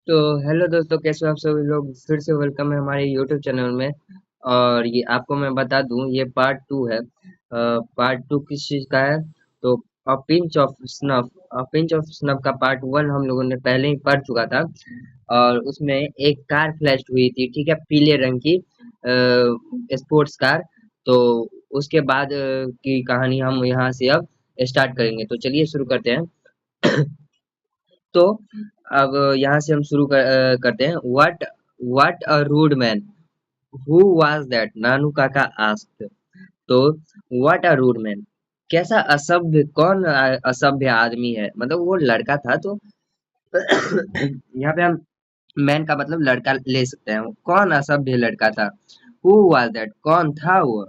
तो हेलो दोस्तों, कैसे हो आप सभी लोग। फिर से वेलकम है हमारे यूट्यूब चैनल में। और ये आपको मैं बता दूं, ये पार्ट टू है। पार्ट टू किस चीज़ का है? तो a pinch of snuff. Pinch of snuff का पार्ट वन हम लोगों ने पहले ही पढ़ चुका था। और उसमें एक कार फ्लैश हुई थी, ठीक है, पीले रंग की स्पोर्ट्स कार। तो उसके बाद की कहानी हम यहाँ से अब स्टार्ट करेंगे। तो चलिए शुरू करते हैं। तो अब यहाँ से हम करते हैं। What a rude man, who was that, Nanu Kaka asked. तो व्हाट अ रूड मैन, कैसा असभ्य, कौन असभ्य आदमी है, मतलब वो लड़का था। तो यहाँ पे हम मैन का मतलब लड़का ले सकते हैं। कौन असभ्य लड़का था? हु वाज दैट, कौन था वो?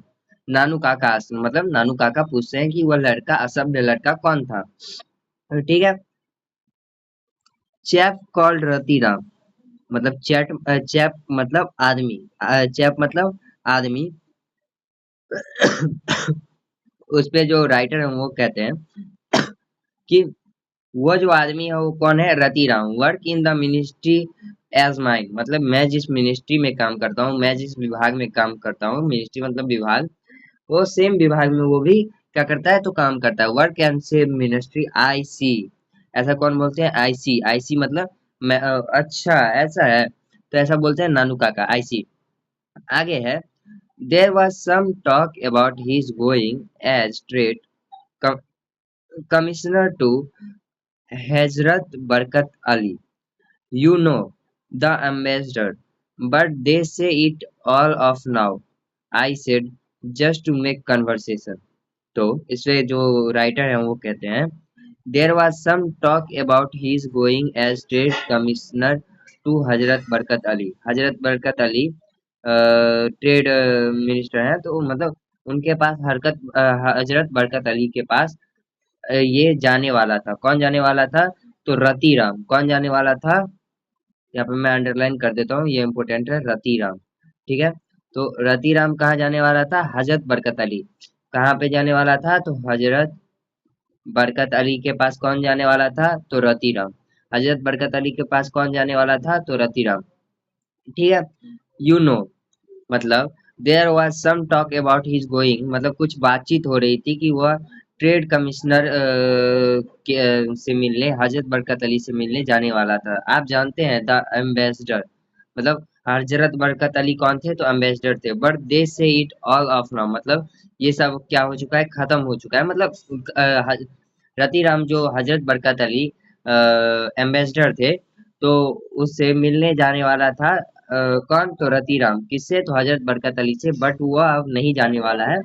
नानू काका मतलब नानू काका पूछते हैं कि वह लड़का, असभ्य लड़का कौन था। ठीक है। चैप कॉल्ड रतीराम, मतलब चैप मतलब आदमी, चैप मतलब आदमी। उस पे जो राइटर है वो कहते हैं कि वो जो आदमी है वो कौन है? Ratiram. Work in the ministry as mine, मतलब मैं जिस मिनिस्ट्री में काम करता हूँ, मैं जिस विभाग में काम करता हूँ, मिनिस्ट्री मतलब विभाग, वो सेम विभाग में वो भी क्या करता है? तो काम करता है। वर्क एंड सेम मिनिस्ट्री आई सी। ऐसा कौन बोलते हैं? आई सी। आई सी मतलब मैं, अच्छा ऐसा है, तो ऐसा बोलते हैं नानू काका, आई सी। आगे है, there was some talk about his going as trade com- commissioner to Hazrat Barkat Ali. You know, the ambassador. But they say it all off now. I said, just to make conversation. तो इसमें जो writer है वो कहते हैं, there was some talk about his going as trade commissioner to Hazrat Barkat Ali. Hazrat Barkat Ali trade minister हैं, तो मतलब उनके पास हजरत बरकत अली के पास ये जाने वाला था। कौन जाने वाला था? तो रतीराम। कौन जाने वाला था? यहाँ पे मैं अंडरलाइन कर देता हूँ, ये इम्पोर्टेंट है, रतीराम। ठीक है। तो रतीराम कहाँ जाने वाला था? हजरत बरकत अली। कहाँ पे जाने वाला था? तो हजरत बरकत अली के पास कौन जाने वाला था? तो रतीराम। हजरत बरकत अली के पास कौन जाने वाला था? तो रतीराम। ठीक है। यू नो मतलब there was some talk about his going, मतलब कुछ बातचीत हो रही थी कि वह ट्रेड कमिश्नर से मिलने, हजरत बरकत अली से मिलने जाने वाला था। आप जानते हैं द एम्बेसडर, मतलब हजरत बरकत अली कौन थे? तो एम्बेसडर थे। बट दे से इट ऑल ऑफ नाउ, मतलब ये सब क्या हो चुका है? खत्म हो चुका है। मतलब रतीराम जो हजरत बरकत अली एम्बेसडर थे, तो उससे मिलने जाने वाला था। कौन? तो रतीराम। किससे? तो हजरत बरकत अली से। बट वो अब नहीं जाने वाला है,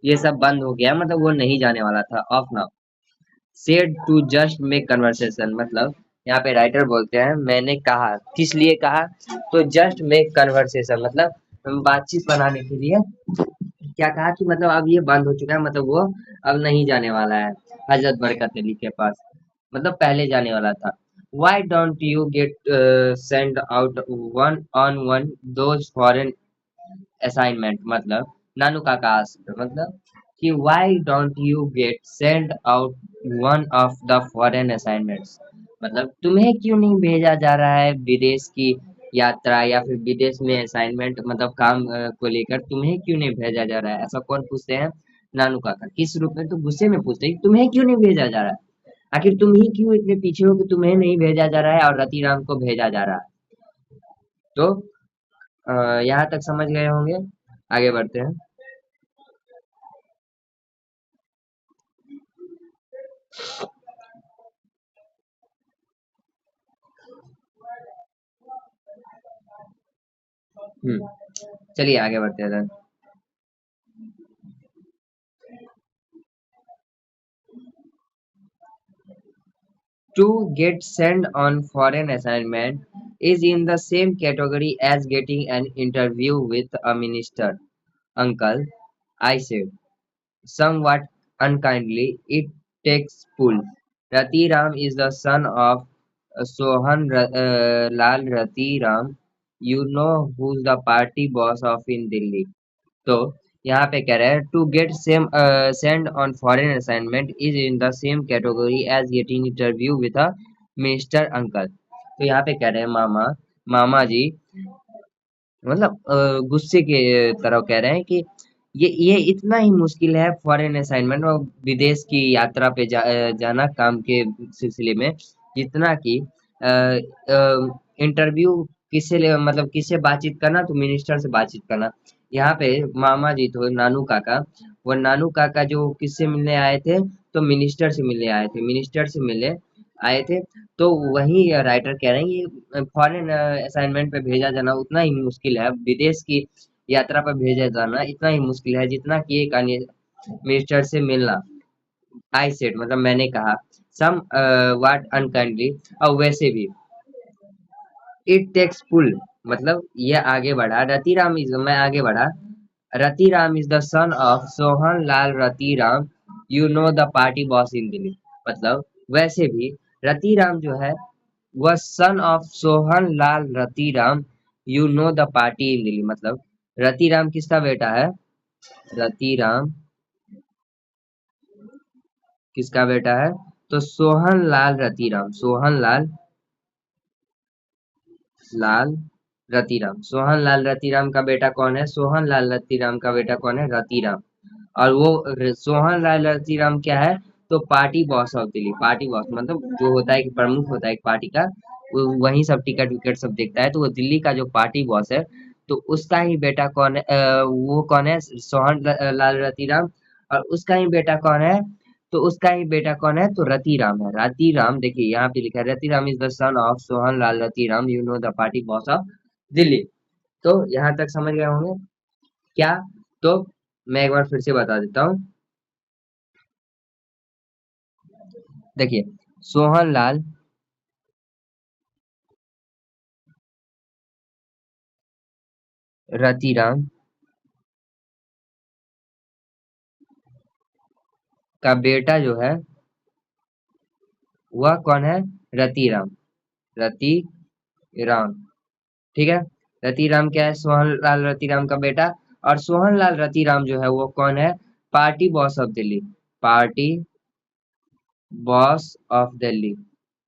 ये सब बंद हो गया, मतलब वो नहीं जाने वाला था। Off now said to just make conversation, मतलब यहाँ पे राइटर बोलते हैं मैंने कहा, किस लिए कहा? तो जस्ट मेक कन्वर्सेशन, मतलब बातचीत बनाने के लिए क्या कहा कि मतलब अब ये बंद हो चुका है, मतलब वो अब नहीं जाने वाला है हजरत बरकत अली के पास, मतलब पहले जाने वाला था। Why don't you get send out one on one those foreign assignment, मतलब नानू काका asked, मतलब कि why don't you get send out one of the foreign assignments, मतलब तुम्हें क्यों नहीं भेजा जा रहा है विदेश की यात्रा या फिर विदेश में असाइनमेंट, मतलब काम को लेकर तुम्हें क्यों नहीं भेजा जा रहा है? ऐसा कौन पूछते हैं? नानू काका। किस रूप में? तो गुस्से में पूछते हैं कि तुम्हें क्यों नहीं भेजा जा रहा है, आखिर तुम ही क्यों इतने पीछे हो कि तुम्हें नहीं भेजा जा रहा है और रतिराम को भेजा जा रहा है। तो यहाँ तक समझ गए होंगे। आगे बढ़ते हैं। चलिए आगे बढ़ते हैं। To get sent on foreign assignment is in the same category as getting an interview with a minister, uncle, I said, somewhat unkindly. It takes pull. Ratiram is the son of Lal Ratiram. You know who's the party boss of in Delhi. तो यहाँ पे कह रहे हैं to get same send on foreign assignment is in the same category as getting interview with a minister uncle. तो यहाँ पे कह रहे हैं मामा मामा जी मतलब गुस्से के तरह कह रहे हैं कि ये इतना ही मुश्किल है फॉरेन असाइनमेंट और विदेश की यात्रा पे जाना काम के सिलसिले में जितना कि इंटरव्यू किससे ले मतलब किससे बातचीत करना तो मिनिस्टर से बातचीत करना। यहाँ पे मामा जी तो नानू काका वो नानू काका जो किससे मिलने आए थे तो मिनिस्टर से मिलने आए थे मिनिस्टर से मिलने आए थे। तो वही राइटर कह रहे हैं ये फॉरेन असाइनमेंट पे भेजा जाना उतना ही मुश्किल है विदेश की यात्रा पर भेजा जाना इतना ही मुश्किल है जितना कि एक अन्य मिनिस्टर से मिलना। आई सेड मतलब मैंने कहा सम व्हाट अनकाइंडली और वैसे भी इट टेक्स पुल मतलब ये आगे बढ़ा रतिराम इज मैं आगे बढ़ा Ratiram is the son of Sohan Lal Ratiram you know the party boss इन दिल्ली मतलब वैसे भी रतिराम जो है वह son of Sohan Lal Ratiram you know the party इन दिल्ली मतलब रतिराम किसका बेटा है रतिराम किसका बेटा है तो सोहन लाल रतिराम सोहन लाल रतिराम सोहन लाल रतिराम का बेटा कौन है सोहन लाल रतिराम का बेटा कौन है रतिराम और वो सोहन लाल रतिराम क्या है तो party boss of Delhi party boss मतलब जो होता है कि प्रमुख होता है एक पार्टी का वो वही सब टिकट विकेट सब देखता है तो वो दिल्ली का जो पार्टी बॉस है तो उसका ही बेटा कौन है वो कौन है सोहन लाल रतिराम और उसका ही बेटा कौन है तो उसका ही बेटा कौन है तो रतिराम है रतिराम देखिए यहाँ पे लिखा है Ratiram is the son of Sohan Lal Ratiram you know the party boss of Delhi. तो यहाँ तक समझ गए होंगे क्या तो मैं एक बार फिर से बता देता हूँ देखिए सोहन लाल रतिराम का बेटा जो है वह कौन है रतिराम रतिराम ठीक है रतिराम क्या है सोहन लाल रतिराम का बेटा और सोहन लाल रतिराम जो है वो कौन है party boss of Delhi party boss of Delhi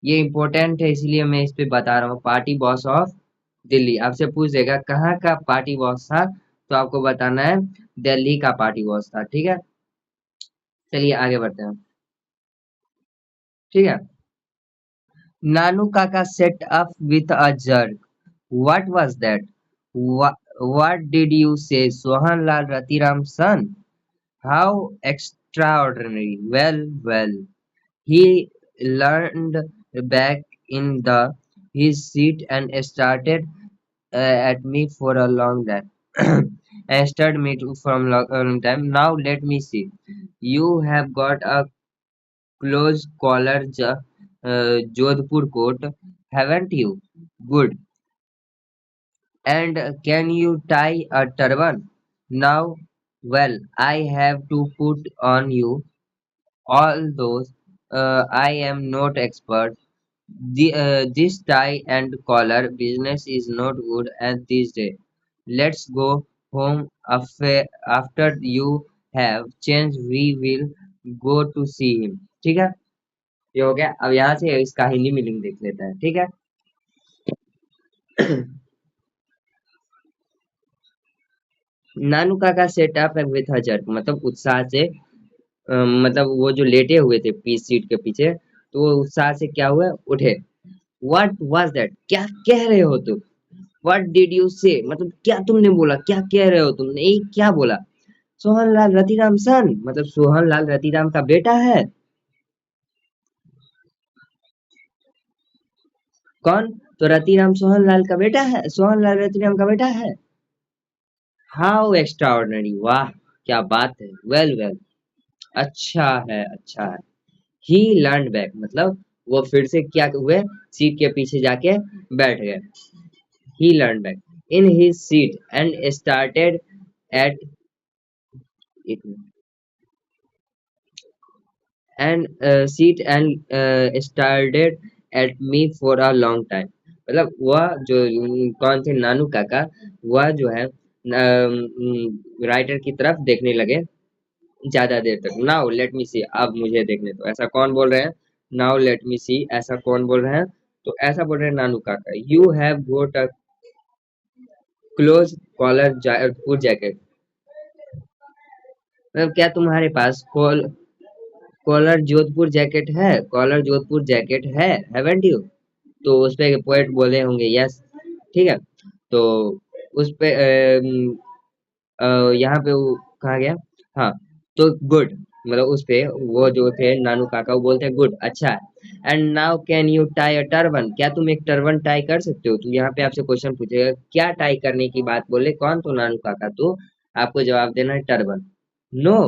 ये इम्पोर्टेंट है इसलिए मैं इस पे बता रहा हूँ पार्टी बॉस ऑफ दिल्ली आपसे पूछ देगा कहाँ का पार्टी बॉस था तो आपको बताना है दिल्ली का पार्टी बॉस था ठीक है चलिए आगे बढ़ते हैं ठीक है नानू काका set up with a jerk. What was that? What did you say, Sohanlal Ratiram's son? How extraordinary! Well, well. He leaned back in his seat and started at me for a long time. and stared me from long time. Now let me see. You have got a close collar Jodhpur coat, haven't you? Good. And can you tie a turban? Now, well, I have to put on you all those. I am not expert. This tie and collar business is not good at this day. Let's go home after you have changed. We will go to see him. ठीक है ये हो गया अब यहाँ से इसका Hindi meaning देख लेते हैं ठीक है नानू काका सेटअप विथ हजर मतलब उत्साह से मतलब वो जो लेटे हुए थे पी सीट के पीछे तो वो उत्साह से क्या हुआ उठे व्हाट वाज दैट क्या कह रहे हो तुम व्हाट डिड यू से मतलब क्या तुमने बोला क्या कह रहे हो तुमने ये क्या बोला सोहनलाल रतिराम सन मतलब सोहनलाल रतिराम का बेटा है कौन तो रतिराम सोहनलाल का बेटा है सोहनलाल रतिराम का बेटा है हाउ एक्स्ट्राऑर्डिनरी वाह क्या बात है वेल वेल अच्छा है ही लर्न बैक मतलब वो फिर से क्या हुए सीट के पीछे जाके बैठ गए he leaned back in his seat and started at and seat and started at me for a long time मतलब वह जो कौन थे नानू काका वह जो है राइटर की तरफ देखने लगे ज्यादा देर तक नाउ लेट मी सी अब मुझे देखने दो ऐसा कौन बोल रहे हैं नाउ लेट मी सी ऐसा कौन बोल रहे हैं तो ऐसा बोल रहे हैं नानू काका, you have got a close collar full jacket, मतलब क्या तुम्हारे पास कॉलर जोधपुर जैकेट है, कॉलर जोधपुर जैकेट है, हैवेंट यू? तो उस पे पोएट बोले होंगे यस, ठीक है। तो उस पे यहाँ पे वो कहा गया, हाँ, तो गुड, मतलब उस पे वो जो थे नानू काका वो बोलते हैं गुड, अच्छा है। And now can you tie a turban, क्या तुम एक टर्बन टाई कर सकते हो? तो यहाँ पे आपसे क्वेश्चन पूछेगा क्या टाई करने की बात बोले कौन, तो नानू काका, तो आपको जवाब देना है टर्बन। नो,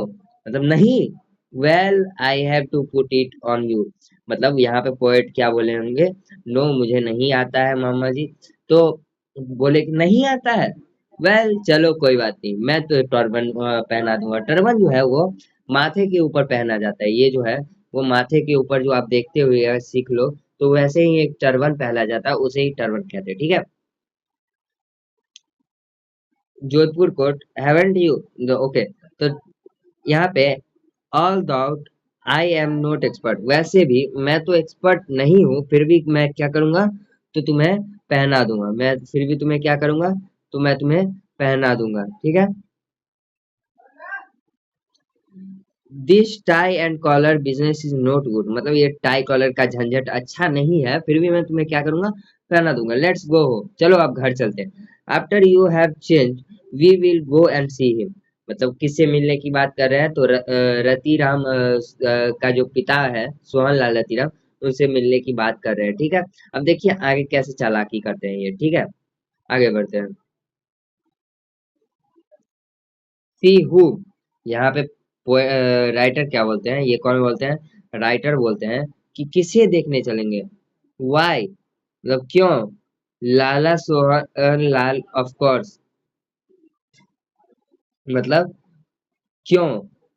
मतलब नहीं। Well I have to put it on you, मतलब यहाँ पे पोएट क्या बोले होंगे, नो मुझे नहीं आता है मामा जी, तो बोले कि नहीं आता है, वेल चलो कोई बात नहीं, मैं तो टर्बन पहना दूंगा। टर्बन जो है वो माथे के ऊपर पहना जाता है, ये जो है वो माथे के ऊपर जो आप देखते हुए सीख लो, तो वैसे ही एक टर्बन पहना जाता है, उसे ही टर्बन कहते हैं, ठीक है। Jodhpur coat, haven't you? Okay, तो यहाँ पे all doubt I am not expert, वैसे भी मैं तो एक्सपर्ट नहीं हूँ, फिर भी मैं क्या करूंगा, तो तुम्हें पहना दूंगा, मैं फिर भी तुम्हें क्या करूंगा, तो मैं तुम्हें पहना दूंगा, ठीक है। This tie and collar business is not good, मतलब ये टाई कॉलर का झंझट अच्छा नहीं है, फिर भी मैं तुम्हें क्या करूंगा, पहना दूंगा। लेट्स गो हो, चलो आप घर चलते हैं। After you have change we will go and see him, मतलब किससे मिलने की बात कर रहे हैं, तो रतिराम का जो पिता है सोहन लाल रतिराम, उनसे मिलने की बात कर रहे हैं, ठीक है। अब देखिए आगे कैसे चालाकी करते हैं ये, ठीक है। आगे बढ़ते हैं। सी हु, यहाँ पे राइटर क्या बोलते हैं, ये कौन बोलते हैं, राइटर बोलते हैं कि किसे देखने चलेंगे, वाई, मतलब क्यों, लाला सोहन लाल, ऑफ कोर्स, मतलब क्यों,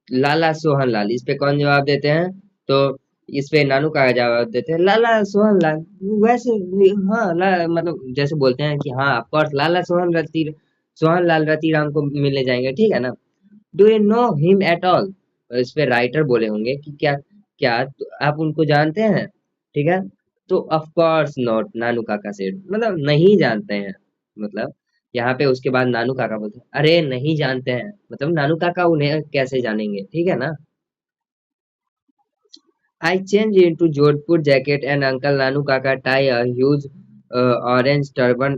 लाला सोहन लाल, इस पे कौन जवाब देते हैं, तो इस पे नानू का जवाब देते हैं लाला सोहन लाल। वैसे भी, हाँ मतलब जैसे बोलते हैं कि हाँ ऑफ कोर्स लाला सोहन लाल रतिराम को मिलने जाएंगे, ठीक है ना। Do you know him at all, इस पे राइटर बोले होंगे कि क्या, आप उनको जानते हैं, ठीक है। तो ऑफ कोर्स नॉट, नानू काका से मतलब नहीं जानते हैं, मतलब यहाँ पे उसके बाद नानू काका बोलते हैं अरे नहीं जानते हैं, मतलब नानू काका उन्हें कैसे जानेंगे, ठीक है ना। I change into Jodhpur jacket and Uncle Nanu Kaka tie a huge orange turban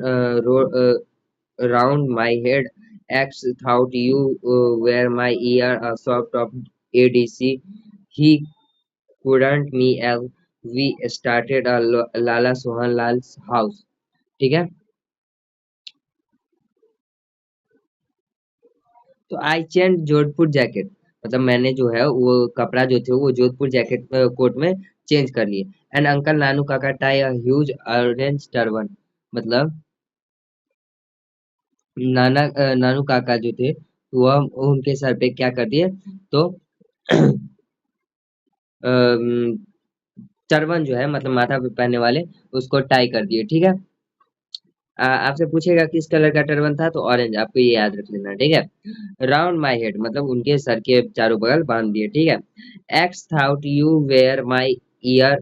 round my head. X thought you were my ear a soft of ADC. He couldn't me as we started a Lala Sohan Lal's house. ठीक है। तो I change Jodhpur jacket, मतलब मैंने जो है वो कपड़ा जो थे वो जोधपुर जैकेट कोट में चेंज कर लिए। एंड अंकल नानू काका tie a huge orange turban, मतलब नानू काका जो थे वह उनके सर पे क्या कर दिए, तो टर्बन जो है मतलब माथा पे पहनने वाले, उसको टाई कर दिए, ठीक है। आपसे पूछेगा किस कलर का टर्बन था, तो ऑरेंज, आपको ये याद रख लेना, ठीक है। राउंड माई हेड, मतलब उनके सर के चारों बगल बांध दिए, ठीक है। Ex thought you were my ear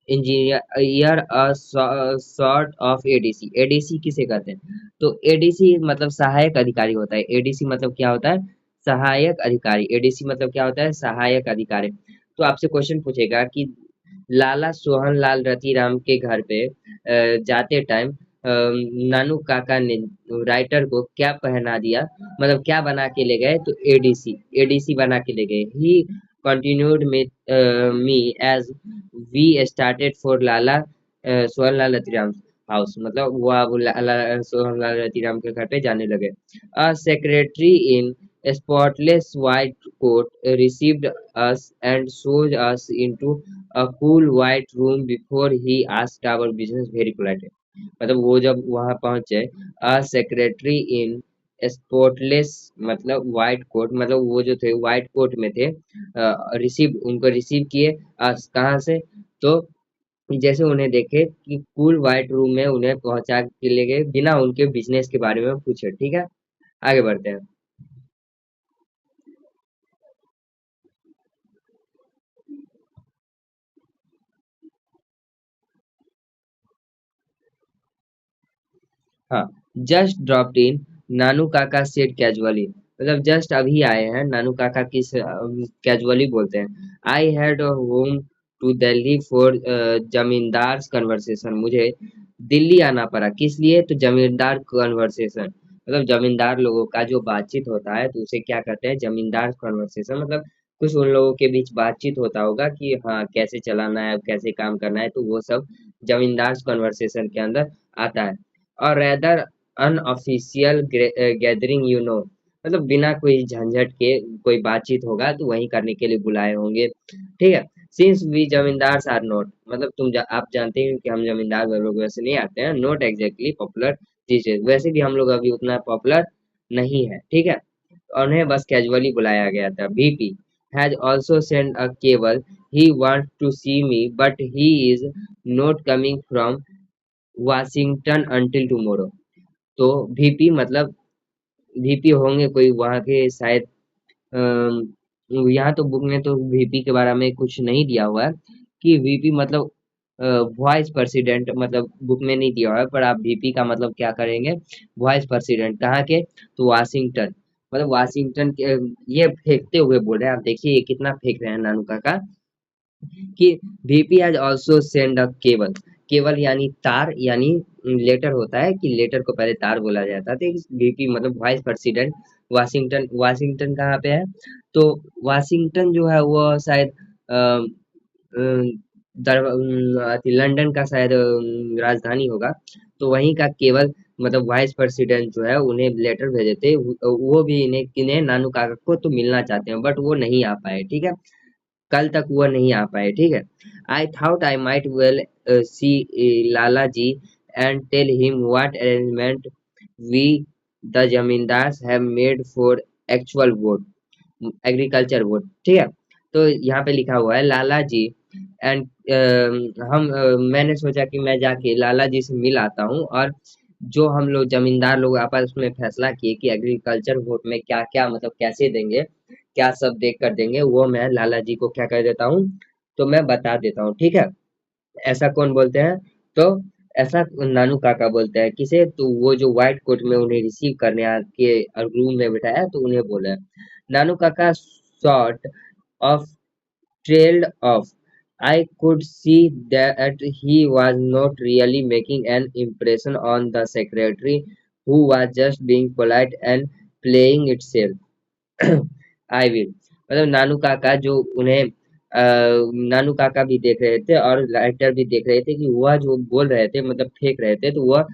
engineer ear a sort of ADC, ADC किसे कहते हैं, तो एडीसी मतलब सहायक अधिकारी होता है, एडीसी मतलब क्या होता है, सहायक अधिकारी, एडीसी मतलब क्या होता है, सहायक अधिकारी। तो आपसे क्वेश्चन पूछेगा कि लाला सोहन लाल रतिराम के घर पे जाते टाइम नानू काका ने राइटर को क्या पहना दिया, मतलब क्या बना के ले गए, तो एडीसी, एडीसी बना के ले गए। ही कंटिन्यूड में me as we started for Lala Sohan Lal Ratiram house, मतलब वो अब लाला सोहन लाल रतिराम के घर पे जाने लगे। अ secretary in spotless white coat received us and showed us into a cool white room before he asked our business very politely, मतलब वो जब वहां पहुंचे, अ सेक्रेटरी इन स्पॉटलेस मतलब व्हाइट कोट, मतलब वो जो थे व्हाइट कोट में थे, रिसीव उनको रिसीव किए, कहाँ से, तो जैसे उन्हें देखे कि कूल व्हाइट रूम में उन्हें पहुंचा के ले गए बिना उनके बिजनेस के बारे में पूछे, ठीक है। आगे बढ़ते हैं। हाँ, जस्ट ड्रॉप्ड इन, नानू काका सेड कैजुअली, मतलब जस्ट अभी आए हैं, नानू काका किस कैजुअली बोलते हैं। I had home to Delhi for zamindar conversation, मुझे दिल्ली आना पड़ा किस लिए, तो जमींदार कन्वर्सेशन, मतलब जमींदार लोगों का जो बातचीत होता है तो उसे क्या कहते हैं, जमींदार कन्वर्सेशन, मतलब कुछ उन लोगों के बीच बातचीत होता होगा कि हाँ कैसे चलाना है, कैसे काम करना है, तो वो सब जमींदार कन्वर्सेशन के अंदर आता है। और rather unofficial gathering, you know, मतलब बिना कोई झंझट के कोई बातचीत होगा तो वही करने के लिए बुलाए होंगे, ठीक है। सिंस वी जमींदार आर नोट, मतलब आप जानते हैं कि हम जमींदार लोग वैसे नहीं आते हैं, नोट एग्जैक्टली पॉपुलर चीजें, वैसे भी हम लोग अभी उतना पॉपुलर नहीं है, ठीक है। उन्हें बस कैजुअली बुलाया गया था। VP has also send a cable, he want to see me but he is not coming from Washington until tomorrow. तो वीपी मतलब वीपी होंगे कोई वहाँ के शायद, अम, यहाँ तो बुक में तो वीपी के बारे में कुछ नहीं दिया हुआ है कि वीपी मतलब वाइस प्रेसिडेंट, मतलब बुक में नहीं दिया हुआ है, पर आप वीपी का मतलब क्या करेंगे, वाइस प्रेसिडेंट कहाँ के, तो वाशिंगटन, मतलब वाशिंगटन के, ये फेंकते हुए बोल रहे हैं, आप देखिए ये कितना फेंक रहे हैं नानू काका, कि VP has also send a cable, cable यानी तार, यानी लेटर होता है कि लेटर को पहले तार बोला जाता था। वीपी मतलब वाइस प्रेसिडेंट, वाशिंगटन, वाशिंगटन कहाँ पे है, तो वाशिंगटन जो है वो शायद लंदन का शायद राजधानी होगा, तो वहीं का केवल मतलब वाइस प्रेसिडेंट जो है उन्हें लेटर भेजे थे, वो भी इन्हें किन्हें नानू काका को तो मिलना चाहते हैं बट वो नहीं आ पाए, ठीक है, कल तक वो नहीं आ पाए, ठीक है। I thought I might well see Lala ji and tell him what arrangement we the zamindars have made for actual vote, agriculture vote, ठीक है। तो यहाँ पे लिखा हुआ है लाला जी एंड, मैंने सोचा कि मैं जाके लाला जी से मिल आता हूँ, और जो हम लोग जमींदार लोग आपस में फैसला किए कि एग्रीकल्चर वोट में क्या क्या मतलब कैसे देंगे, क्या सब देख कर देंगे, वो मैं लाला जी को क्या कर देता हूँ, तो मैं बता देता हूँ, ठीक है। ऐसा कौन बोलते हैं, तो ऐसा नानू काका बोलते हैं किसे, तो वो जो व्हाइट कोट में उन्हें रिसीव करने आके रूम में बिठाया तो उन्हें बोला है। नानू काका sort of trailed off. I could see that he was not really making an impression on the secretary, who was just being polite and playing it safe. I will, मतलब नानू काका जो उन्हें नानू काका भी देख रहे थे और राइटर भी देख रहे थे कि वह जो बोल रहे थे मतलब फेंक रहे थे, तो वह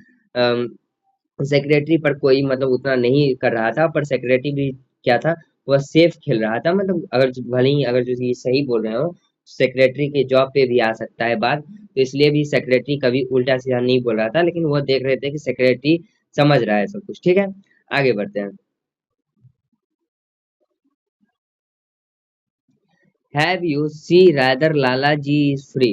सेक्रेटरी पर कोई मतलब उतना नहीं कर रहा था, पर सेक्रेटरी भी क्या था, वह सेफ खेल रहा था, मतलब अगर भले ही अगर जो ये सही बोल रहे हो, सेक्रेटरी के जॉब पे भी आ सकता है बात, तो इसलिए भी सेक्रेटरी कभी उल्टा सीधा नहीं बोल रहा था, लेकिन वह देख रहे थे कि सेक्रेटरी समझ रहा है सब कुछ, ठीक है। आगे बढ़ते हैं। Have you see rather Lala ji is free,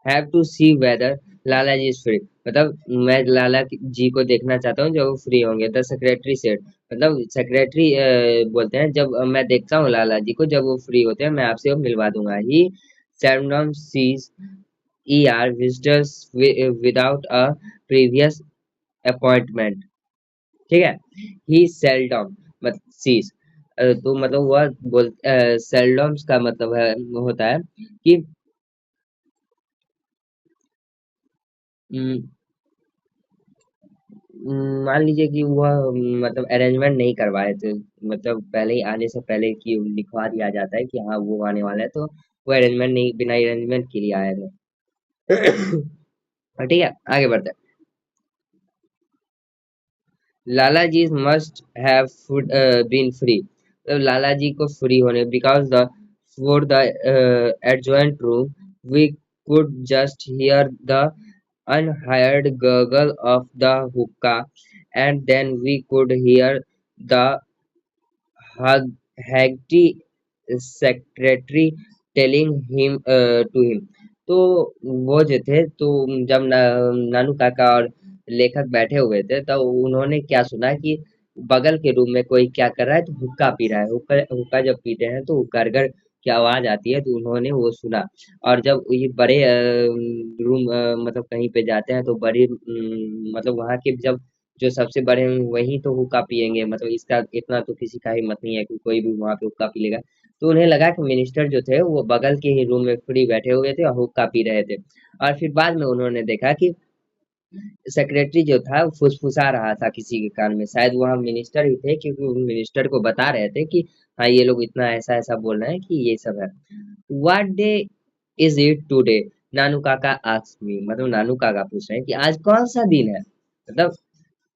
have to see whether Lala ji is free, मतलब मैं लाला जी को देखना चाहता हूँ जब वो फ्री होंगे, द सेक्रेटरी सेड, मतलब सेक्रेटरी बोलते हैं जब मैं देखता हूँ लाला जी को जब वो फ्री होते हैं मैं आपसे वो मिलवा दूंगा। ही seldom sees ER visitors without a previous appointment, ठीक है। ही seldom मतलब सीज, तो मतलब वह बोल seldom का मतलब है होता है कि मान लीजिए कि वह मतलब अरेंजमेंट नहीं करवाए थे, मतलब पहले ही आने से पहले कि लिखवा दिया जाता है कि हाँ वो आने वाला है, तो वो अरेंजमेंट नहीं, बिना अरेंजमेंट के लिए आया था। हाँ, ठीक है, आगे बढ़ते हैं। Lala ji must have been free, तो लाला जी को फ्री होने because the for the adjoint room we could just hear the unheard gurgle of the hookah, and then we could hear the Haggerty secretary telling him to him। तो वो जो थे तो जब नानू काका और लेखक बैठे हुए थे तो उन्होंने क्या सुना कि बगल के रूम में कोई क्या कर रहा है, तो हुक्का पी रहा है, हुक्का हुक्का जब पीते हैं तो गरगर की आवाज आती है, तो उन्होंने वो सुना। और जब ये बड़े रूम मतलब कहीं पे जाते हैं तो बड़े मतलब वहां के जब जो सबसे बड़े हैं वही तो हुक्का पियेंगे, मतलब इसका इतना तो किसी का हिम्मत नहीं है कि कोई भी वहां पे हुक्का पी लेगा। तो उन्हें लगा कि मिनिस्टर जो थे वो बगल के ही रूम में फ्री बैठे हुए थे और हुक्का पी रहे थे। और फिर बाद में उन्होंने देखा कि सेक्रेटरी जो था वो फुसफुसा रहा था किसी के कान में, शायद वहाँ मिनिस्टर ही थे, क्योंकि वो मिनिस्टर को बता रहे थे कि हाँ ये लोग इतना ऐसा ऐसा बोल रहे हैं कि ये सब है। What day is it today? Nanu Kaka ask मी, मतलब नानू काका पूछ रहे हैं कि आज कौन सा दिन है। मतलब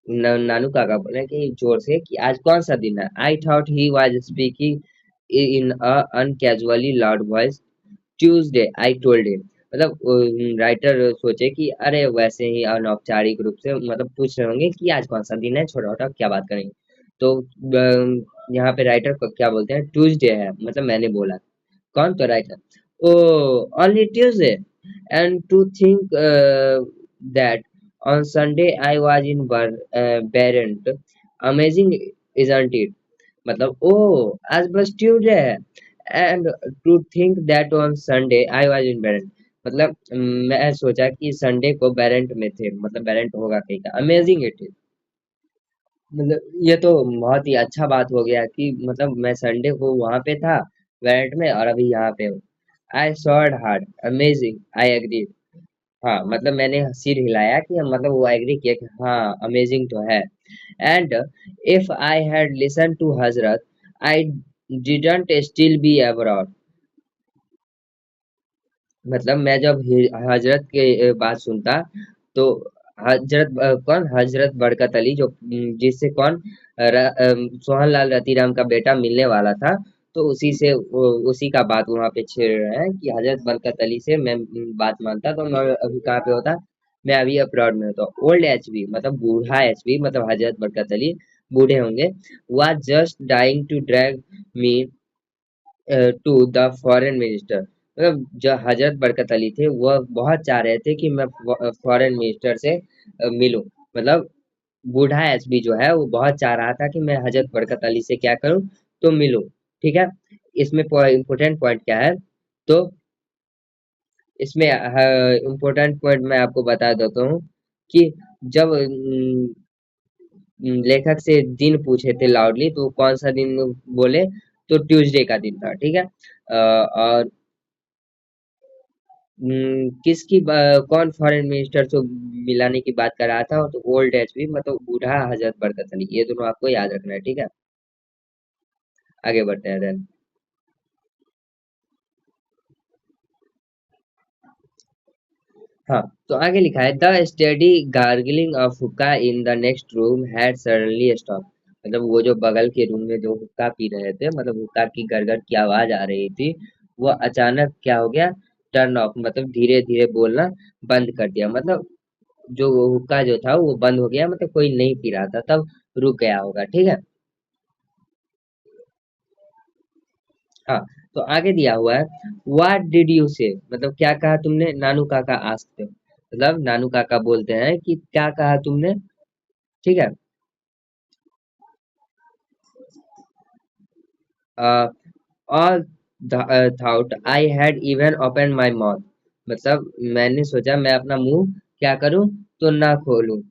नानू काका बोले कि जोर से कि आज कौन सा दिन है। I thought he was speaking in a uncasually loud voice. Tuesday I told him. मतलब राइटर सोचे कि अरे वैसे ही अनौपचारिक रूप से मतलब पूछ रहे होंगे कि आज कौन सा दिन है, छोटा छोटा क्या बात करेंगे। तो यहाँ पे राइटर को क्या बोलते हैं, ट्यूसडे है, मतलब मैंने बोला। कौन? तो writer. Oh, only Tuesday and to think that on Sunday I was in Barent. Amazing isn't it? मतलब ओ, आज बस ट्यूसडे है, and to think that on Sunday I was in Barent. मतलब मैं सोचा कि संडे को बेरेंट में थे, मतलब बेरेंट होगा कहीं का। अमेजिंग इट इज, मतलब ये तो बहुत ही अच्छा बात हो गया कि मतलब मैं संडे को वहां पे था बेरेंट में और अभी यहाँ पे हूँ। I said hard amazing I agree. हाँ, मतलब मैंने सिर हिलाया कि मतलब वो एग्री किया कि हाँ अमेजिंग तो है। And if I had listen to Hazrat I didn't still be abroad. मतलब मैं जब हजरत के बात सुनता तो हजरत कौन? हजरत बरकत अली, जो जिससे कौन सोहन लाल रतीराम का बेटा मिलने वाला था। तो उसी से उसी का बात वहां पे छेड़ रहे हैं कि हजरत बरकत अली से मैं बात मानता तो मैं अभी कहाँ पे होता? मैं अभी अब्रॉड में होता। ओल्ड एचबी मतलब बूढ़ा एचबी, मतलब हजरत बरकत अली बूढ़े होंगे, was just dying to drag me to the foreign minister. मतलब जो हजरत बरकत अली थे वह बहुत चाह रहे थे कि मैं फॉरेन मिनिस्टर से मिलूं। मतलब बूढ़ा एसबी जो है वो बहुत चाह रहा था कि मैं हजरत बरकत अली से क्या करूं, तो मिलूं। ठीक है, इसमें इम्पोर्टेंट पॉइंट क्या है? तो इसमें इम्पोर्टेंट पॉइंट मैं आपको बता देता हूँ कि जब लेखक से दिन पूछे थे लाउडली तो कौन सा दिन बोले, तो ट्यूसडे का दिन था। ठीक है, और किसकी कौन फॉरेन मिनिस्टर से मिलाने की बात कर रहा था, तो ओल्ड एज भी मतलब बूढ़ा हजरत बरकत अली, ये दोनों आपको याद रखना है। ठीक है, आगे बढ़ते हैं देन। हाँ, तो आगे लिखा है द स्टेडी गार्गलिंग ऑफ हुक्का in the next room had suddenly stop. मतलब वो जो बगल के रूम में जो हुक्का पी रहे थे, मतलब हुक्का की गड़गड़ की आवाज आ रही थी, वो अचानक क्या हो गया? टर्न ऑफ, मतलब धीरे धीरे बोलना बंद कर दिया। मतलब जो वो हुक्का जो था वो बंद हो गया, मतलब कोई नहीं पी रहा था तब रुक गया होगा। ठीक है, हाँ, तो आगे दिया हुआ है व्हाट डिड यू से, मतलब क्या कहा तुमने? नानू काका आस्क्ड, मतलब नानू काका बोलते हैं कि क्या कहा तुमने। ठीक है, all thought I had even open my mouth. मतलब मैंने सोचा मैं अपना मुंह क्या करूं, तो ना खोलूं।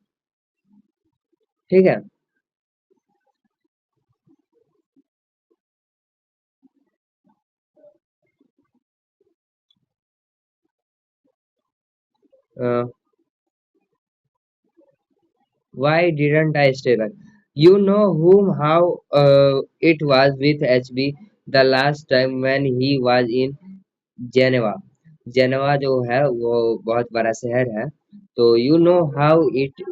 ठीक है, why didn't I stay back? You know whom how it was with HB the last time when he was in Geneva. Geneva जो है वो बहुत बड़ा शहर है। तो you know how it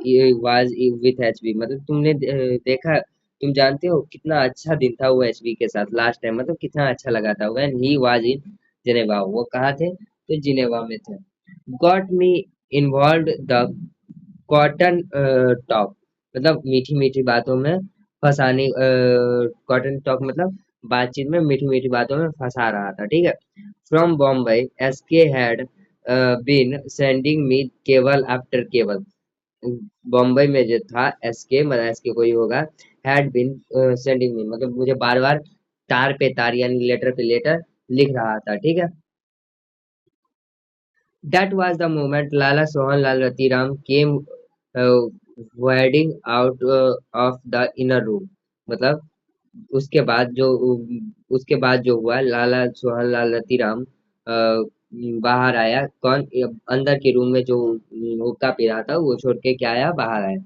was with HB, मतलब तुमने देखा, तुम जानते हो कितना अच्छा दिन था वो एचबी के साथ लास्ट टाइम, मतलब कितना अच्छा लगा था when he was in Geneva. वो कहाँ थे? तो जिनेवा में थे। Got me involve the cotton talk, मतलब मीठी मीठी बातों में फंसाने, कॉटन टॉक मतलब बातचीत में मीठी मीठी बातों में फंसा रहा था। ठीक है, from Bombay SK had been sending me cable after cable. Bombay में जो था एसके, मतलब एसके कोई होगा, हैड बीन सेंडिंग मी मतलब मुझे बार बार तार पे तार यानी लेटर पे लेटर लिख रहा था, ठीक है। That was the moment Lala Sohanlal Ratiram came wading out of the inner room. मतलब उसके बाद जो उसके बाद जो हुआ, लाला सोहनलाल रतिराम बाहर आया। कौन? अंदर के रूम में जो हुक्का पी रहा था वो छोड़ के क्या आया, बाहर आया।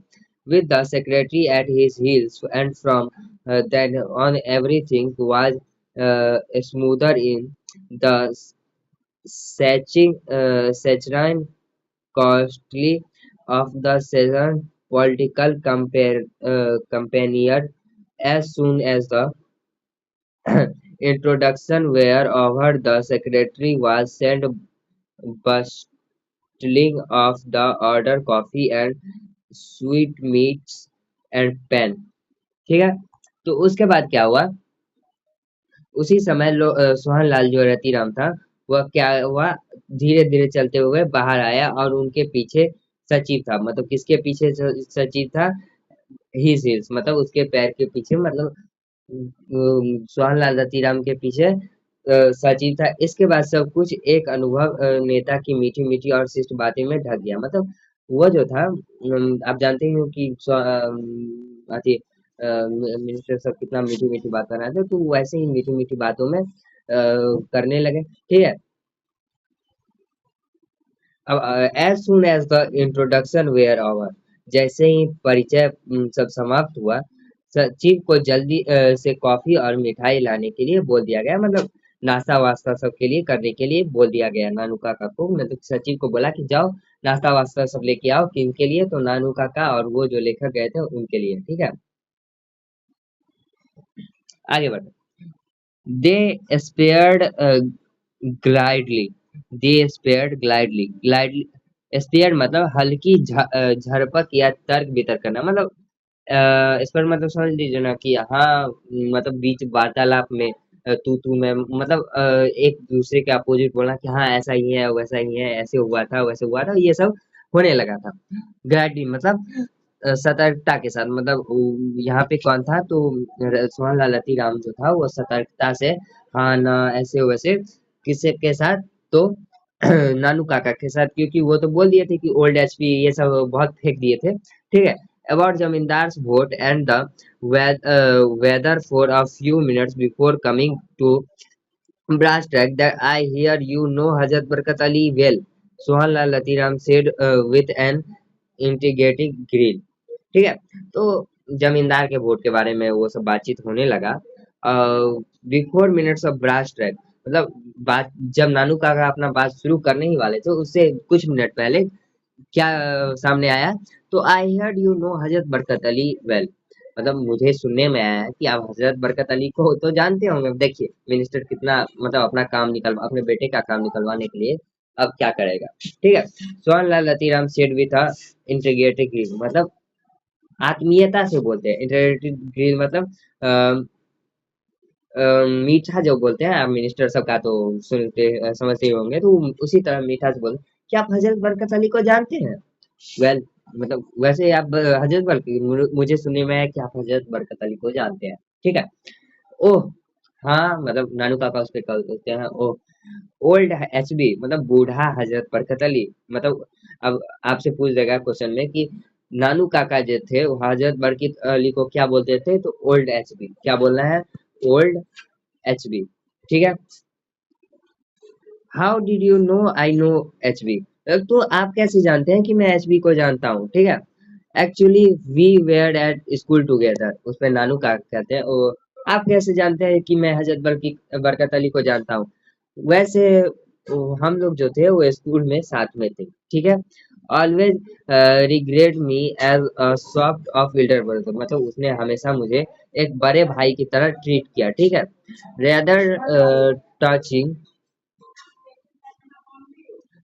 With the secretary at his heels, and from then on everything was smoother in the saccharine costly of the Southern political campaigner. As soon as the introduction were over, the secretary was sent bustling of the order coffee and sweetmeats and pen, ठीक है। तो उसके बाद क्या हुआ, उसी समय सोहनलाल जो रतिराम था, वह क्या हुआ, धीरे धीरे चलते हुए बाहर आया और उनके पीछे सचिव था। मतलब किसके पीछे सचिव था? हिज हिल्स, मतलब उसके पैर के पीछे, मतलब सोहनलाल रतिराम के पीछे सचिव था। इसके बाद सब कुछ एक अनुभव नेता की मीठी मीठी और शिष्ट बातें में ढक गया। मतलब वो जो था, आप जानते हो कि मिनिस्टर सब कितना मीठी मीठी बात कर रहे थे, तो वैसे ही मीठी मीठी बातों में करने लगे, ठीक है। अब as soon as the introduction were over, जैसे ही परिचय सब समाप्त हुआ, सचिव को जल्दी से कॉफी और मिठाई लाने के लिए बोल दिया गया। मतलब नाश्ता वास्ता सबके लिए करने के लिए बोल दिया गया नानू काका को। मतलब सचिव को बोला कि जाओ नाश्ता वास्ता सब लेके आओ। किनके लिए? तो नानू काका और वो जो लेकर गए थे उनके लिए, ठीक है। आगे बढ़ो। They spared glidely. They spared glidely. Glidely spare मतलब हल्की झड़पक या तर्क वितर्क करना। मतलब स्पेयर मतलब समझ लीजिए ना कि हाँ, मतलब बीच वार्तालाप में तू मैं, मतलब एक दूसरे के अपोजिट बोलना कि हाँ ऐसा ही है वैसा ही है, ऐसे हुआ था वैसे हुआ था, ये सब होने लगा था। ग्लैडली मतलब सतर्कता के साथ। मतलब यहाँ पे कौन था, तो सोहनलाल रतिराम जो था वो सतर्कता से, हाँ ना ऐसे वैसे किससे के साथ, तो नानू काका के साथ, क्योंकि वो तो बोल दिए थे कि ओल्ड एचपी ये सब बहुत फेंक दिए थे, ठीक है। अबाउट जमींदार vote and the weather for a few minutes before coming to brass track that I hear you know Hazrat Barkat Ali well, Sohanlal Latiram said with an integrating grill, ठीक है। तो जमींदार के वोट के बारे में वो सब बातचीत होने लगा। Before minutes of brass track, मतलब बात जब नानू काका अपना बात शुरू करने ही वाले थे, उससे कुछ मिनट पहले क्या सामने आया, तो I heard you know Hazrat Barkat Ali well. मतलब मुझे सुनने में आया है कि आप हजरत बरकत अली को तो जानते होंगे। देखिए मिनिस्टर कितना, मतलब अपना काम निकल, अपने बेटे का काम निकलवाने के लिए अब क्या करेगा, ठीक है। Sohanlal Ratiram said with integrated, मतलब आत्मीयता से बोलते हैं। इंटीग्रेटेड ग्रीन मतलब मीठा जो बोलते हैं, आप मिनिस्टर सबका तो सुनते समझते ही होंगे, तो उसी तरह मीठा से बोलते। क्या आप हजरत बरकत अली को जानते हैं? वेल मतलब वैसे आप हजरत बरकत, मुझे सुनने में आया कि आप हजरत बरकत अली को जानते हैं, ठीक है। ओह हाँ, मतलब नानू पापा उस पे कॉल करते हैं। ओह ओल्ड एचबी मतलब बूढ़ा हजरत बरकत अली। मतलब अब आपसे पूछ देगा क्वेश्चन में कि नानू काका जो थे वो हजरत बरकत अली को क्या बोलते थे, तो ओल्ड एचबी। क्या बोलना है? ओल्ड एचबी, ठीक है। How did you know I know HB, तो आप कैसे जानते हैं कि मैं एचबी को जानता हूँ, ठीक है। Actually we were at school together, उसमें नानू का कहते हैं ओ, आप कैसे जानते हैं कि मैं हजरत बरकत अली को जानता हूँ? वैसे हम लोग जो थे वो स्कूल में साथ में थे, ठीक है। Always regret me as a soft of elder brother, मतलब उसने हमेशा मुझे एक बड़े भाई की तरह ट्रीट किया, ठीक है। रेदर टचिंग,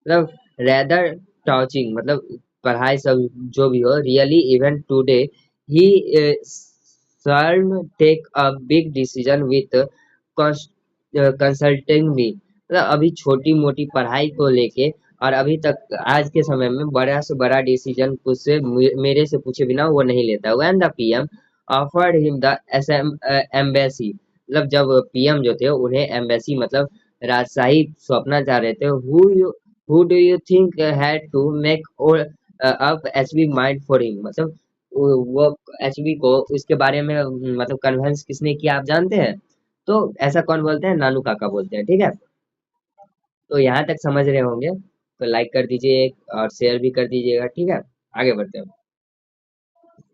मतलब रेदर टचिंग मतलब पढ़ाई सब जो भी हो, रियली इवन टुडे ही सर्न take a big decision with consulting me, मतलब अभी छोटी मोटी पढ़ाई को लेके और अभी तक आज के समय में बड़ा से बड़ा डिसीजन मुझसे मेरे से पूछे बिना वो नहीं लेता। When the PM offered him the embassy, मतलब जब पीएम जो थे उन्हें एम्बेसी मतलब राजशाही सौंपना चाह रहे थे, who do you think had to make up HB mind for him, मतलब वो एचबी को उसके बारे में मतलब कन्विंस किसने किया आप जानते हैं? तो ऐसा कौन बोलते हैं? नानू काका बोलते हैं, ठीक है। तो यहाँ तक समझ रहे होंगे तो लाइक कर दीजिए और शेयर भी कर दीजिएगा, ठीक है। आगे बढ़ते हैं।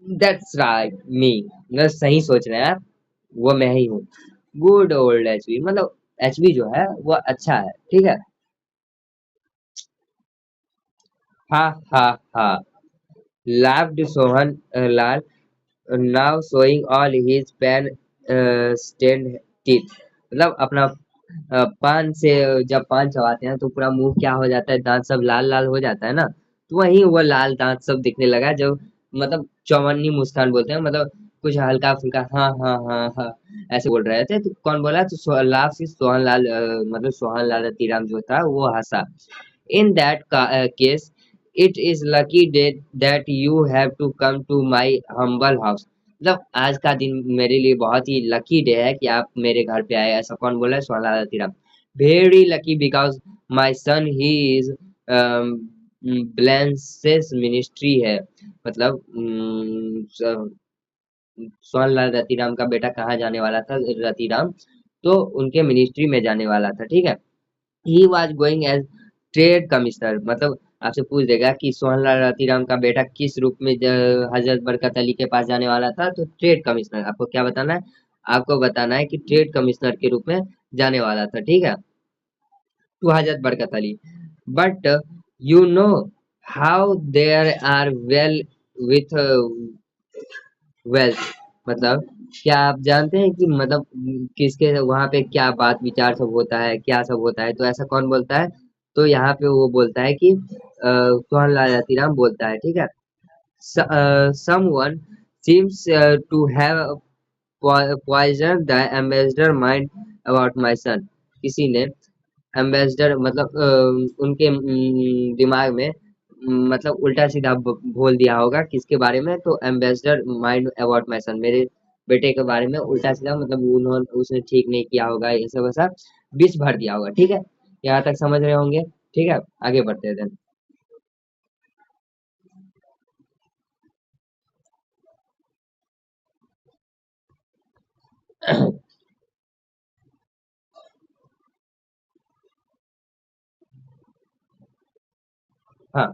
दैट्स राइट मी, मतलब सही सोच रहे हैं आप, वो मैं ही हूँ। गुड ओल्ड एचबी, मतलब एचबी जो है वो अच्छा है, ठीक है। हा हा हा, laughed Sohan Lal, now showing all his pan stained teeth, मतलब अपना पान से जब पान चबाते हैं तो पूरा मुंह क्या हो जाता है, दांत सब लाल लाल हो जाता है ना, तो वही वो लाल दांत सब दिखने लगा जब मतलब चौवन्नी मुस्कान बोलते हैं, मतलब कुछ हल्का फुल्का हाँ हाँ हाँ हाँ ऐसे बोल रहे थे। तो कौन बोला? तो लाफ से सोहन लाल मतलब सोहन लाल रतीराम जो था वो हंसा। In that case, it is lucky that you have to come to my humble house. मतलब आज का दिन मेरे लिए बहुत ही लकी डे है कि आप मेरे घर पे आए, ऐसा कौन बोला है? Sohanlal Ratiram. Very lucky because my son he is blesses ministry है, मतलब सोहनलाल रतीराम का बेटा कहाँ जाने वाला था? रतीराम तो उनके मिनिस्ट्री में जाने वाला था, ठीक है। He was going as trade commissioner, मतलब आपसे पूछ देगा कि सोहनलाल रतीराम का बेटा किस रूप में हजरत बरकत अली के पास जाने वाला था, तो ट्रेड कमिश्नर। आपको क्या बताना है? आपको बताना है कि ट्रेड कमिश्नर के रूप में जाने वाला था, ठीक है, to Hazrat Barkat Ali. But you know how there are well with wealth, मतलब क्या आप जानते हैं कि मतलब किसके वहां पे क्या बात विचार सब होता है, क्या सब होता है? तो ऐसा कौन बोलता है? तो यहाँ पे वो बोलता है कि सोहनलाल रतीराम बोलता है, ठीक है। Someone seems to have poisoned the ambassador mind about my son, किसी ने एम्बेसडर मतलब उनके दिमाग में मतलब उल्टा सीधा बोल दिया होगा किसके बारे में? तो ambassador mind about my son, मेरे बेटे के बारे में उल्टा सीधा, मतलब उन्होंने उसने ठीक नहीं किया होगा, ये सब ऐसा विष भर दिया होगा, ठीक है। यहाँ तक समझ रहे होंगे, ठीक है। आगे बढ़ते हैं then। हाँ,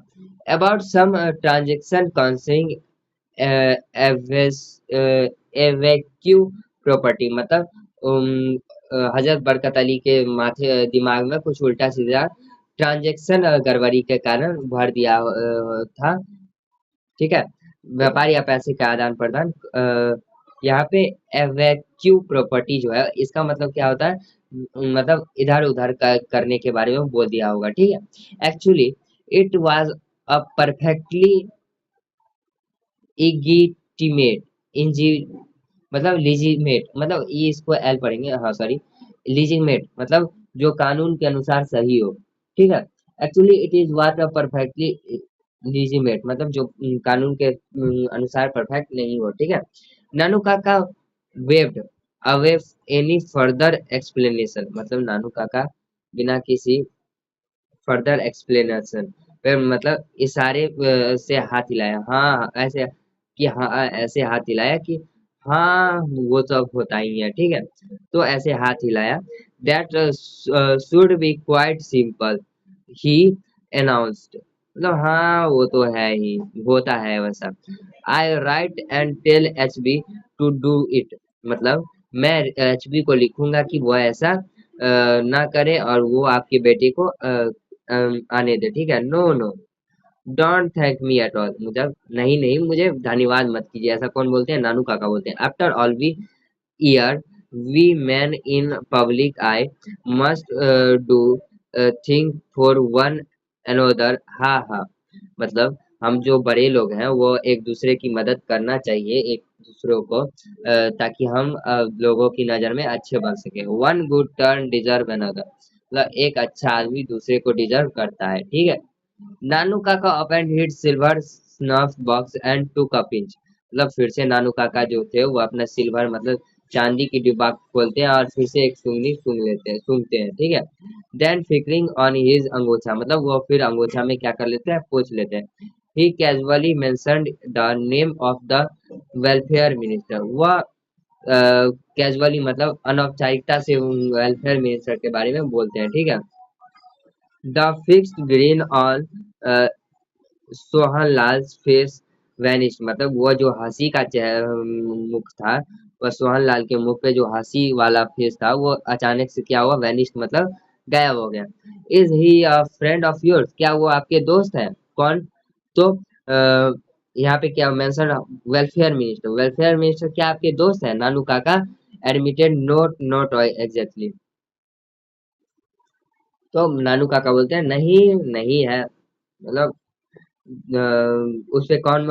about some transaction concerning evacuee property, मतलब हजरत बरकत अली के माथे दिमाग में कुछ उल्टा सीधा ट्रांजैक्शन गड़बड़ी के कारण भर दिया था, ठीक है। व्यापार या पैसे का आदान प्रदान यहाँ पे एवेक्यू प्रॉपर्टी जो है इसका मतलब क्या होता है? मतलब इधर उधर करने के बारे में बोल दिया होगा, ठीक है। Actually it was a perfectly legitimate इंजी, मतलब लीजिमेट, मतलब ये इसको एल पढ़ेंगे, हाँ सॉरी, लीजिमेट मतलब जो कानून के अनुसार सही हो, ठीक है। Actually it is what a perfectly legitimate, मतलब जो कानून के अनुसार परफेक्ट नहीं हो, ठीक है। नानू काका waived away any further explanation, मतलब नानू काका बिना किसी फर्दर एक्सप्लेनेशन फिर मतलब इशारे से हाथ हिलाया, हाँ ऐसे कि हाँ ऐसे हाथ हिलाया कि हाँ वो सब होता ही है, ठीक है। तो ऐसे हाथ हिलाया। That should be quite simple, he announced, मतलब हाँ वो तो है ही, होता है वैसा। I write and tell H B to do it, मतलब मैं एच बी को लिखूंगा कि वो ऐसा ना करे और वो आपके बेटे को आने दे, ठीक है। No no don't thank me at all, मतलब नहीं नहीं मुझे धन्यवाद मत कीजिए, ऐसा कौन बोलते हैं? नानू काका बोलते हैं। After all we are we man in public I must do thing for one another, ha ha, मतलब हम जो बड़े लोग हैं वो एक दूसरे की मदद करना चाहिए एक दूसरों को ताकि हम लोगों की नजर में अच्छे बन सके। One good turn deserve another, मतलब एक अच्छा आदमी दूसरे को डिजर्व करता है, ठीक है। Nanu Kaka open hit silver snuff box and to a pinch, मतलब फिर से नानू काका जो थे वो अपना सिल्वर मतलब चांदी की डिब्बा खोलते हैं और फिर से एक सूंघनी सूंघते हैं, ठीक है। देन फिकरिंग ऑन हिज अंगोछा, मतलब वो फिर अंगोछा में क्या कर लेते हैं, पोंछ लेते हैं। He casually mentioned the name of the welfare minister, वह कैजुअली मतलब अनौपचारिकता से वेलफेयर मिनिस्टर के बारे में बोलते हैं, ठीक है। The fixed green on Sohanlal face vanish, मतलब वो जो हंसी का मुख था, वह सोहनलाल के मुख पे जो हंसी वाला फेस था वो अचानक से क्या हुआ, वैनिश मतलब गायब हो गया। Is he a friend of yours, क्या वो आपके दोस्त है? कौन? तो यहाँ पे क्या मेंशन, वेलफेयर मिनिस्टर क्या आपके दोस्त है नानू काका? Admitted note note exactly. तो नानू काका बोलते हैं नहीं, नहीं है, मतलब उस पे कौन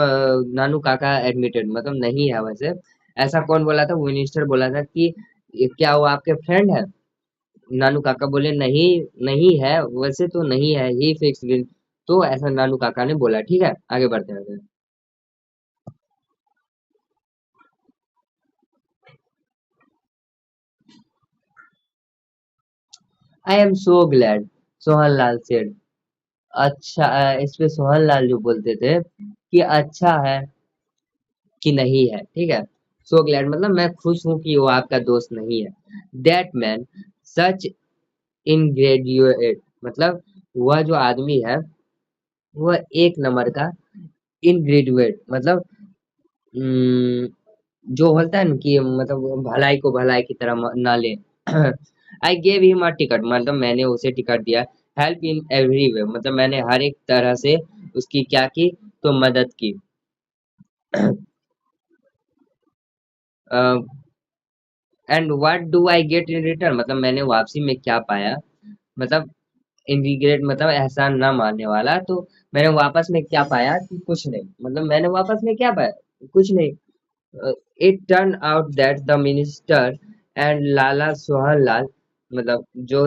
नानू काका एडमिटेड मतलब नहीं है वैसे। ऐसा कौन बोला था? मिनिस्टर बोला था कि ये क्या वो आपके फ्रेंड है? नानू काका बोले नहीं, नहीं है वैसे तो नहीं है, ही फिक्स। तो ऐसा नानू काका ने बोला, ठीक है। आगे बढ़ते हैं। I am so glad, Sohanlal said. अच्छा, इस पे सोहनलाल जो बोलते थे कि अच्छा है कि नहीं है, ठीक है। सो ग्लैड मतलब मैं खुश हूं कि वो आपका दोस्त नहीं है। दैट मैन सच इनग्रेजुएट, मतलब वह जो आदमी है वह एक नंबर का इनग्रेजुएट, मतलब उम, जो होता है ना कि मतलब वो भलाई को भलाई की तरह ना ले। I gave him a ticket, मतलब मैंने उसे टिकट दिया। हेल्प इन एवरी वे, मतलब मैंने हर एक तरह से उसकी क्या की, तो मदद की। And what do I get in return, मतलब मैंने वापसी में क्या पाया, मतलब इनग्रेट मतलब एहसान ना मानने वाला। तो मैंने वापस में क्या पाया कि कुछ नहीं, मतलब मैंने वापस में क्या पाया, कुछ नहीं। It turn out that the minister and Lala Sohanlal, मतलब जो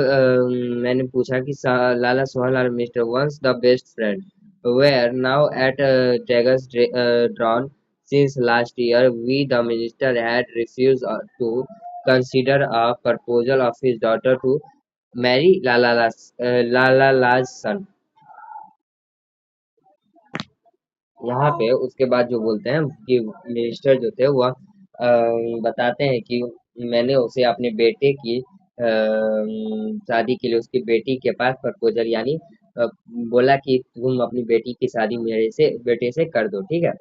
मैंने पूछा कि Lala Sohanlal minister once the best friend were now at daggers drawn since last year we the minister had refused to consider a proposal of his daughter to marry Lala Laj's son। यहाँ पे उसके बाद जो बोलते हैं कि मिनिस्टर जो थे वह बताते हैं कि मैंने उसे अपने बेटे की शादी के लिए उसकी बेटी के पास प्रपोजल यानी अ, बोला कि तुम अपनी बेटी की शादी मेरे से बेटे से कर दो, ठीक है।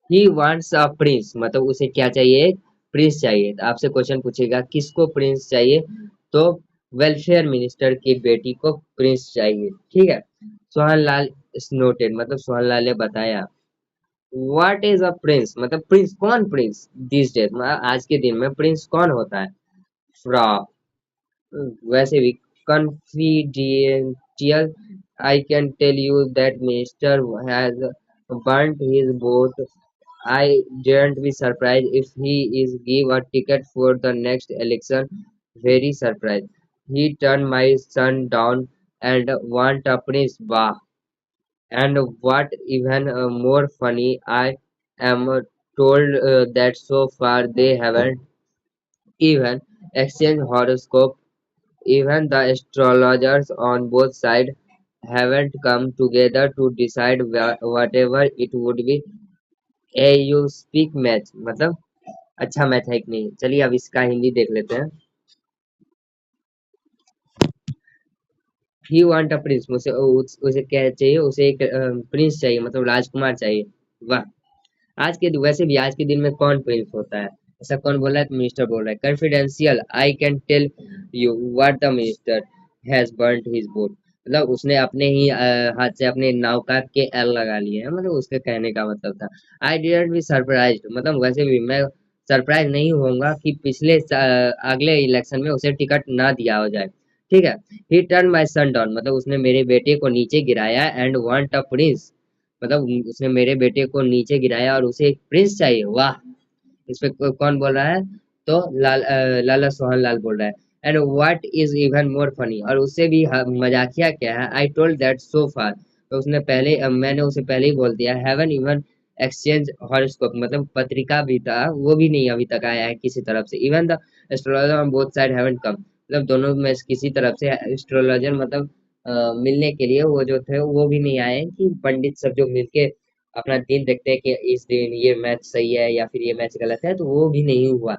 ही वांट्स अ प्रिंस, मतलब उसे क्या चाहिए, प्रिंस चाहिए। तो आपसे क्वेश्चन पूछेगा किसको प्रिंस चाहिए, तो वेलफेयर मिनिस्टर की बेटी को प्रिंस चाहिए, ठीक है। सोहनलाल नोटेड, मतलब सोहनलाल ने बताया। व्हाट इज अ प्रिंस, मतलब प्रिंस कौन, प्रिंस दिस डेज मतलब आज के दिन में प्रिंस कौन होता है? फ्रॉ वैसे भी confidential, I can tell you that Minister has burnt his boat. I didn't be surprised if he is give a ticket for the next election. Very surprised. He turned my son down and want a prince. Bah. And what even more funny, I am told that so far they haven't even exchanged horoscope. Even the astrologers on both sides haven't come together to decide whatever it would be। A you speak math, मतलब अच्छा math है कि नहीं। चलिए अब इसका हिंदी देख लेते हैं। ही वांट अ प्रिंस, मुझे उसे क्या चाहिए, उसे एक प्रिंस चाहिए, मतलब राजकुमार चाहिए। वाह। आज के वैसे भी आज के दिन में कौन प्रिंस होता है? ऐसा कौन बोला है? तो मिनिस्टर बोल रहा है। Confidential, I can tell you what the minister has burnt his boat, मतलब उसने अपने ही हाथ से अपने नाव का के एल लगा लिए हैं, मतलब उसके कहने का मतलब था। आई डिडंट बी सरप्राइज, मतलब वैसे भी मैं सरप्राइज नहीं होऊंगा कि अगले इलेक्शन में उसे टिकट ना दिया हो जाए, ठीक है। ही टर्न माई सन डाउन, मतलब उसने मेरे बेटे को नीचे गिराया एंड वांट अ प्रिंस, मतलब उसने मेरे बेटे को नीचे गिराया और उसे एक प्रिंस चाहिए। वाह। इस पे कौन बोल रहा है? तो लाला सोहन लाल बोल रहा है। And what is even more funny, और उससे भी मजाकिया क्या है, आई टोल्ड दैट सो फार, तो उसने पहले मैंने उसे पहले ही बोल दिया, हैवन इवन एक्सचेंज हॉरोस्कोप मतलब पत्रिका भी था, वो भी नहीं अभी तक आया है किसी तरफ से। Even the astrologer on both side haven't कम, मतलब दोनों में से किसी तरफ से एस्ट्रोलॉजर मतलब मिलने के लिए वो जो थे वो भी नहीं आए, कि पंडित सब जो मिलके अपना दिन देखते हैं कि इस दिन ये मैच सही है या फिर ये मैच गलत है, तो वो भी नहीं हुआ।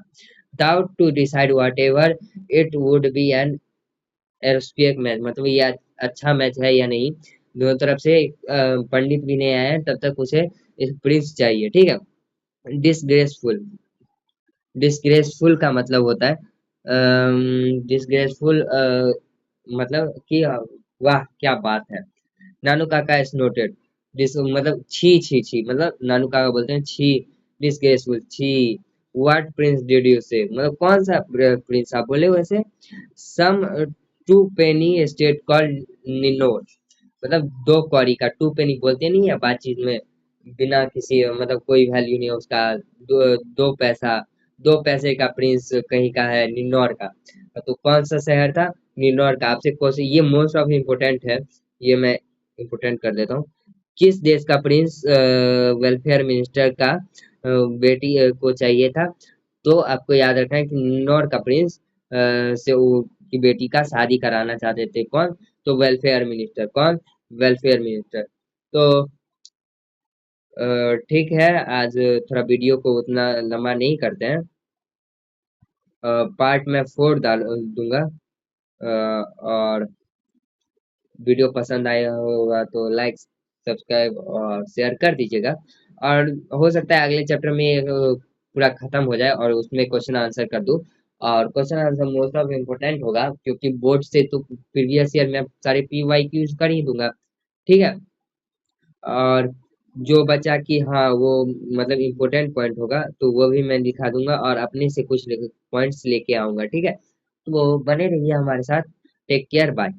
Doubt to decide whatever it would be an auspicious match, मतलब ये अच्छा मैच है या नहीं। दोनों तरफ से पंडित भी नहीं आए हैं, तब तक उसे प्रिंस चाहिए, ठीक है। डिसग्रेसफुल, डिसग्रेसफुल का मतलब होता है डिसग्रेसफुल, मतलब कि वाह क्या बात है। नानू काका इज नोटेड, दिस मतलब छी छी छी, मतलब नानू काका बोलते हैं छी। डिसग्रेसफुल छी। व्हाट प्रिंस डिड यू से, मतलब कौन सा प्रिंस आप बोले वैसे। सम टू पेनी स्टेट कॉल्ड निनोर, मतलब दो कौड़ी का, टू पेनी बोलते नहीं है बातचीत में, बिना किसी मतलब कोई वैल्यू नहीं है उसका। दो पैसा, दो पैसे का प्रिंस कहीं का है निन्नौर का। तो कौन सा शहर था, निन्नौर का। आपसे क्वेश्चन ये मोस्ट ऑफ इम्पोर्टेंट है, ये मैं इम्पोर्टेंट कर देता हूँ। किस देश का प्रिंस वेलफेयर मिनिस्टर का बेटी को चाहिए था। तो आपको याद रखना है कि निन्नौर का प्रिंस से की बेटी का शादी कराना चाहते थे कौन, तो वेलफेयर मिनिस्टर। कौन, वेलफेयर मिनिस्टर। तो ठीक है, आज थोड़ा वीडियो को उतना लंबा नहीं करते हैं। पार्ट में 4 डाल दूंगा। और वीडियो पसंद आया होगा तो लाइक सब्सक्राइब और शेयर कर दीजिएगा। और हो सकता है अगले चैप्टर में पूरा खत्म हो जाए और उसमें क्वेश्चन आंसर कर दूं। और question answer most of important होगा, क्योंकि बोर्ड से तो प्रीवियस ईयर में सारे PYQs कर ही दूंगा, ठीक है। और जो बचा कि हाँ वो मतलब इम्पोर्टेंट पॉइंट होगा तो वो भी मैं दिखा दूंगा, और अपने से कुछ पॉइंट्स लेके आऊंगा, ठीक है। तो वो बने रहिए हमारे साथ। Take care, bye.